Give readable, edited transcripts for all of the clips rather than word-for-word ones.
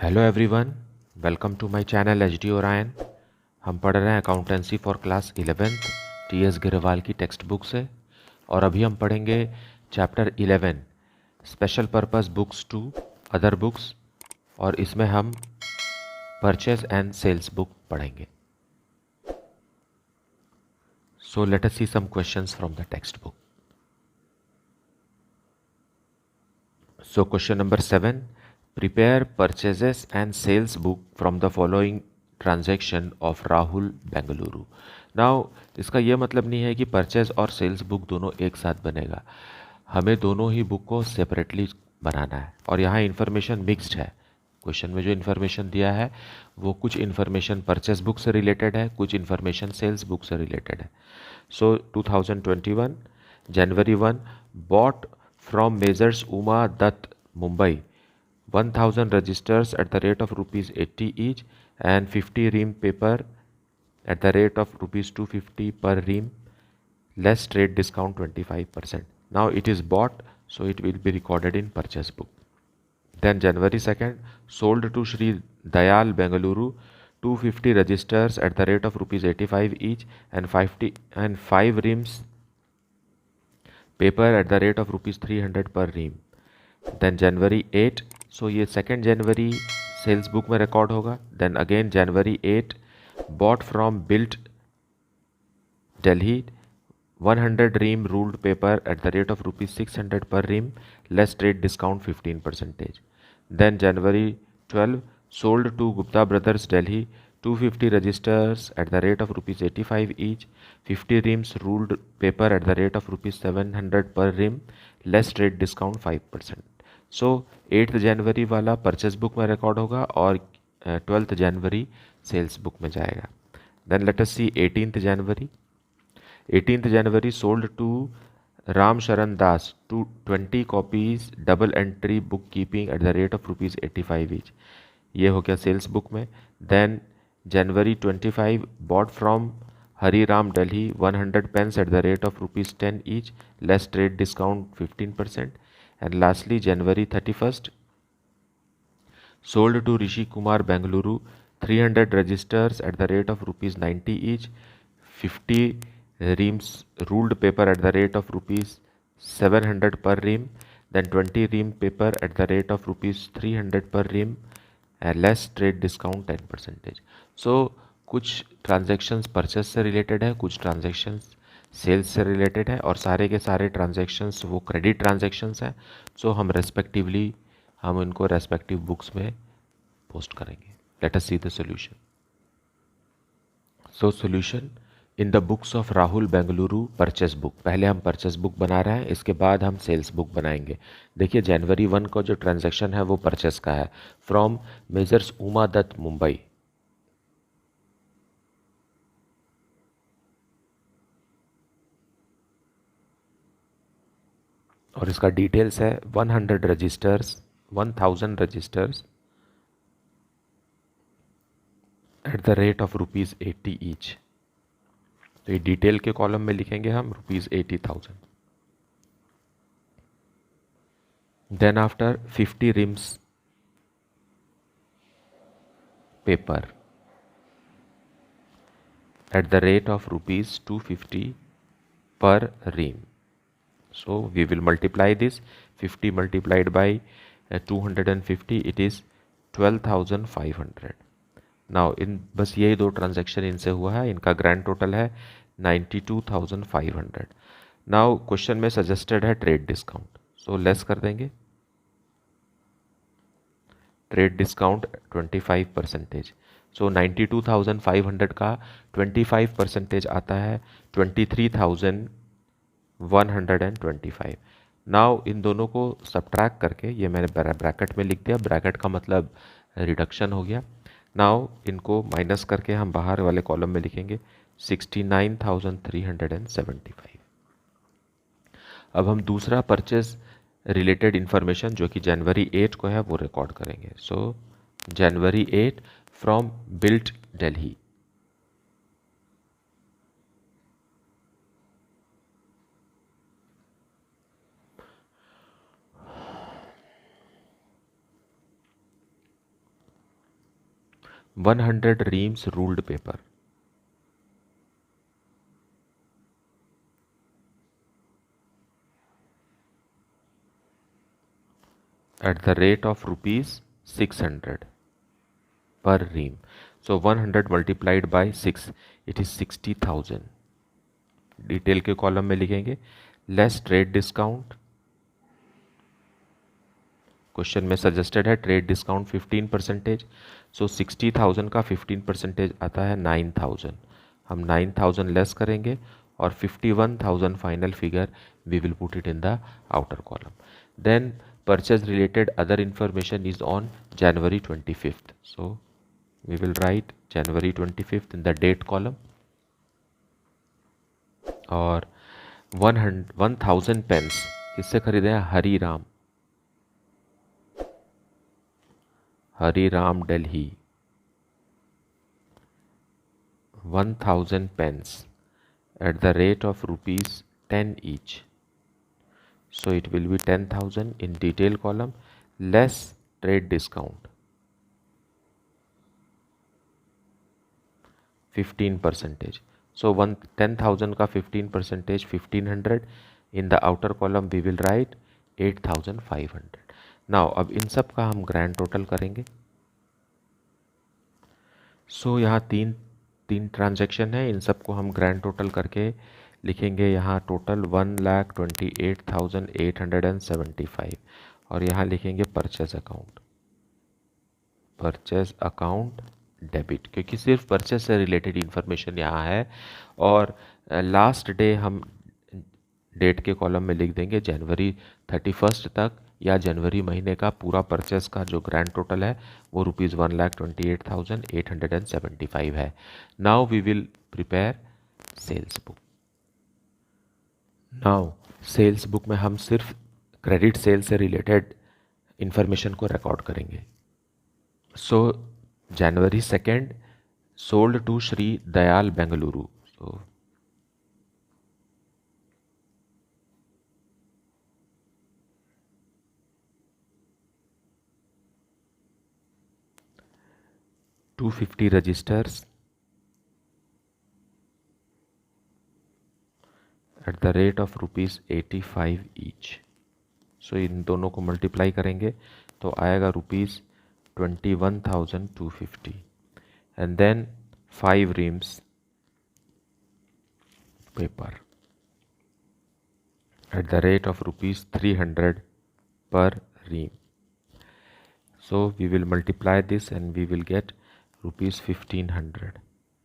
Hello everyone, welcome to my channel H D Orion. हम पढ़ रहे हैं accountancy for class 11th T S Grewal की टेक्स्ट बुक से। और अभी हम पढ़ेंगे chapter 11 special purpose books to other books, और इसमें हम परचेज एंड सेल्स बुक पढ़ेंगे। So let us see some questions from the textbook. So question number 7, prepare purchases and sales book from the following transaction of Rahul Bengaluru. Now इसका यह मतलब नहीं है कि परचेज और sales book दोनों एक साथ बनेगा, हमें दोनों ही बुक को सेपरेटली बनाना है। और यहाँ इन्फॉर्मेशन मिक्स्ड है। क्वेश्चन में जो इन्फॉर्मेशन दिया है वो कुछ इन्फॉर्मेशन परचेज बुक से रिलेटेड है, कुछ इन्फॉर्मेशन सेल्स बुक से रिलेटेड है। सो 2021 January 1 bought from Messrs Uma Dutt Mumbai 1000 registers at the rate of rupees 80 each and 50 ream paper at the rate of rupees 250 per ream, less trade discount 25%. Now it is bought, so it will be recorded in purchase book. Then January 2nd sold to Sri Dayal Bengaluru 250 registers at the rate of rupees 85 each and 5 reams paper at the rate of rupees 300 per ream. Then January 8, so ये 2nd January sales book में record होगा. Then again January 8 bought from Built Delhi 100 ream ruled paper at the rate of rupees 600 per ream, less trade discount 15%. Then January 12 sold to Gupta Brothers Delhi 250 registers at the rate of rupees 85 each, 50 reams ruled paper at the rate of rupees 700 per ream, less trade discount 5%. So 8th जनवरी वाला purchase book में record होगा और 12th जनवरी sales book में जाएगा. Then let us see 18th January. 18th January sold to Ram Sharan Das to 20 copies double entry book keeping at the rate of rupees 85 each. ये हो गया sales book में. Then January 25 bought from Hariram Delhi 100 pens at the rate of rupees 10 each, less trade discount 15%. And lastly, January 31st, sold to Rishi Kumar Bengaluru 300 registers at the rate of rupees 90 each, 50 reams ruled paper at the rate of rupees 700 per ream, then 20 ream paper at the rate of rupees 300 per ream, and less trade discount 10%. So कुछ transactions purchase से related है, कुछ transactions sales से related है, और सारे के सारे ट्रांजेक्शन्स वो क्रेडिट ट्रांजेक्शन्स हैं. सो हम रेस्पेक्टिवली हम इनको रेस्पेक्टिव बुक्स में पोस्ट करेंगे. Late us see the solution. So solution in the books of Rahul Bengaluru purchase book. पहले हम परचेस बुक बना रहे हैं, इसके बाद हम सेल्स बुक बनाएंगे. देखिए जनवरी 1 का जो ट्रांजेक्शन है वो परचेस का है, फ्रॉम मेजर्स उमा दत्त मुंबई. और इसका डिटेल्स है 1000 registers at the rate of rupees 80 ईच. तो ये डिटेल के कॉलम में लिखेंगे हम rupees 80,000. Then after 50 reams paper at the rate of rupees 250 per ream. So we will multiply this. 50 multiplied by 250, it is 12,500. Now in बस यही दो ट्रांजैक्शन इनसे हुआ है, इनका ग्रैंड टोटल है 92,500. नाउ क्वेश्चन में सजेस्टेड है ट्रेड डिस्काउंट, सो लेस कर देंगे. Trade discount 25%. सो 92,500 का 25% आता है 23,125. नाउ इन दोनों को सब्ट्रैक्ट करके, ये मैंने ब्रैकेट में लिख दिया, ब्रैकेट का मतलब रिडक्शन हो गया. नाउ इनको माइनस करके हम बाहर वाले कॉलम में लिखेंगे 69,375. अब हम दूसरा परचेज रिलेटेड इन्फॉर्मेशन जो कि जनवरी 8 को है वो रिकॉर्ड करेंगे. So January 8 from built Delhi. 100 reams ruled paper at the rate of rupees 600 per ream. So 100 multiplied by 6, it is 60,000. Detail के कॉलम में लिखेंगे लेस ट्रेड डिस्काउंट. क्वेश्चन में सजेस्टेड है ट्रेड डिस्काउंट 15%. सो 60,000 का 15% आता है 9,000. हम 9,000 लेस करेंगे और 51,000 final figure we will put it in the outer column. Then purchase related other information is on January 25th. So we will write January 25th in the date column. और 1,000 pens किससे खरीदे हैं? Hariram, Hariram Delhi. 1,000 pens at the rate of rupees 10 each. So it will be 10,000 in detail column less trade discount 15%. So 10,000 का 15% 1,500. In the outer column we will write 8,500. Now अब इन सब का हम grand total करेंगे. सो यहाँ तीन ट्रांजैक्शन है, इन सबको हम ग्रैंड टोटल करके लिखेंगे. यहाँ टोटल 1,28,875 और यहाँ लिखेंगे परचेज अकाउंट डेबिट, क्योंकि सिर्फ परचेज से रिलेटेड इन्फॉर्मेशन यहाँ है. और लास्ट डे हम डेट के कॉलम में लिख देंगे जनवरी 31 तक या जनवरी महीने का पूरा परचेस का जो ग्रैंड टोटल है वो ₹1,28,875 है. Now we will prepare sales book. Now sales book में हम सिर्फ क्रेडिट सेल से रिलेटेड इंफॉर्मेशन को रिकॉर्ड करेंगे. So January 2 sold to Shri Dayal Bengaluru. So $250 registers at the rate of ₹85 each. So इन दोनों को मल्टीप्लाई करेंगे तो आएगा ₹21,250. And then 5 reams paper at the rate of ₹300 per ream. So we will multiply this and we will get ₹1,500.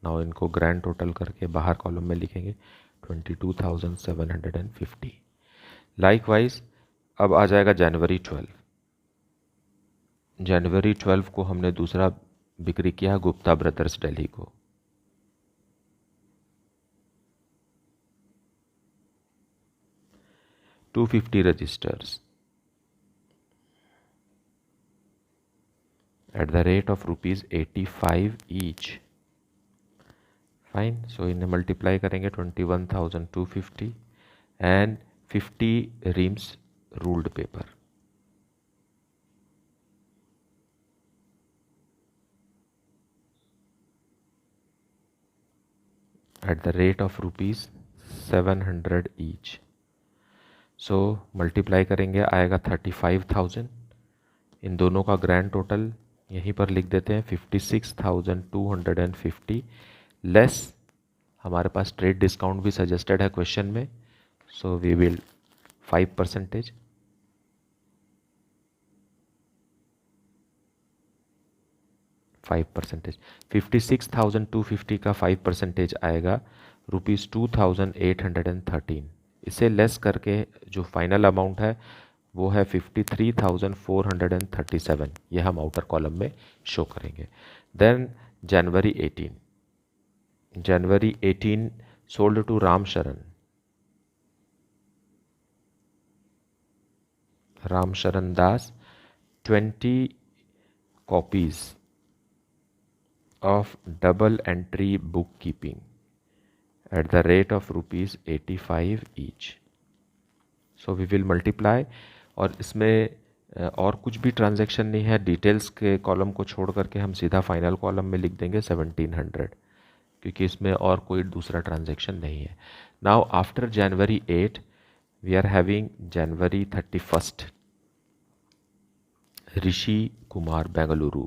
Now इनको grand total करके बाहर column में लिखेंगे 22,750. लाइकवाइज अब आ जाएगा जनवरी 12. जनवरी 12 को हमने दूसरा बिक्री किया गुप्ता ब्रदर्स दिल्ली को. $250 registers at the rate of ₹85 each. Fine. सो इन्हें मल्टीप्लाई करेंगे 21,250 and 50 reams ruled paper at the rate of ₹700 each. So multiply करेंगे आएगा 35,000. इन दोनों का ग्रैंड टोटल यहीं पर लिख देते हैं 56,250 लेस हमारे पास ट्रेड डिस्काउंट भी सजेस्टेड है क्वेश्चन में. So we will 5%. 56,250 का 5% आएगा ₹2,813. इसे लेस करके जो फाइनल अमाउंट है वो है 53,437. ये हम आउटर कॉलम में शो करेंगे. Then January 18 sold to Ram Sharan Das 20 copies of double entry bookkeeping at the rate of ₹85 each. So we will multiply और इसमें और कुछ भी ट्रांजैक्शन नहीं है, डिटेल्स के कॉलम को छोड़ करके हम सीधा फाइनल कॉलम में लिख देंगे 1700, क्योंकि इसमें और कोई दूसरा ट्रांजैक्शन नहीं है। Now after January 8 we are having January 31, Rishi Kumar Bengaluru.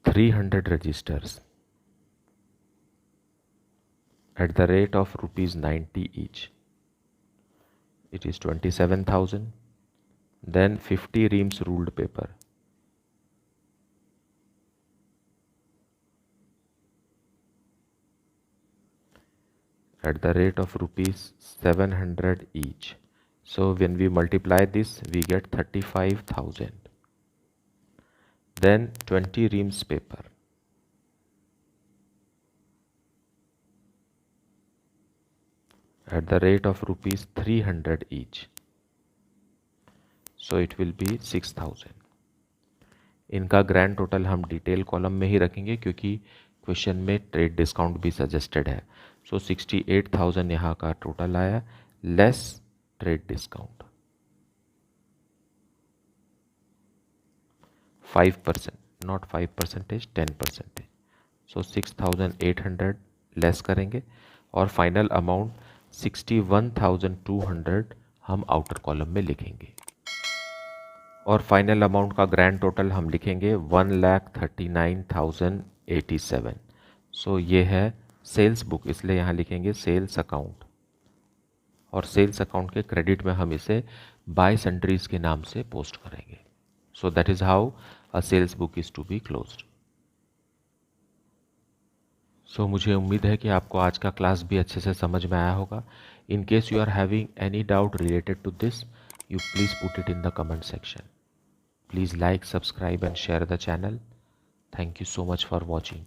$300 registers at the rate of ₹90 each. It is 27,000. Then 50 reams ruled paper at the rate of ₹700 each. So when we multiply this, we get 35,000. Then 20 reams paper at the rate of ₹300 each. So it will be 6,000. इनका grand total हम detail column में ही रखेंगे, क्योंकि question में trade discount भी suggested है। सो 68,000 यहाँ का टोटल आया, less trade discount 5%, not 5%, 10%। So 6,800 less करेंगे और फाइनल अमाउंट 61,200 हम आउटर कॉलम में लिखेंगे। और फाइनल अमाउंट का ग्रैंड टोटल हम लिखेंगे 1,39,087। सो ये है सेल्स बुक, इसलिए यहाँ लिखेंगे सेल्स अकाउंट, और सेल्स अकाउंट के क्रेडिट में हम इसे बाय सन्ड्रीज के नाम से पोस्ट करेंगे। So that is how a sales book is to be closed. So मुझे उम्मीद है कि आपको आज का क्लास भी अच्छे से समझ में आया होगा। In case you are having any doubt related to this, you please put it in the comment section. Please like, subscribe and share the channel. Thank you so much for watching.